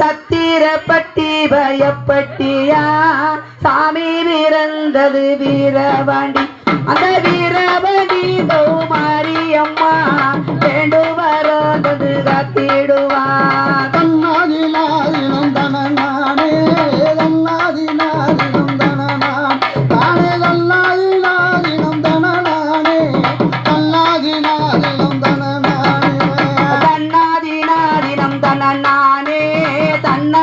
சத்திரப்பட்டி பயப்பட்டியா சாமி பிறந்தது வீரபாண்டி அந்த வீரபாண்டி கௌமாரியம்மா வேண்டுவரது காத்திடுவா தன்னாதினாதினம் தனநானே தன்னாதினாதினம் தனநான் தானே தன்னாதினாதினம் தனநானே தன்னாதினாதினம் தனநானே தன்னாதினாதினம் தனநானே தன்ன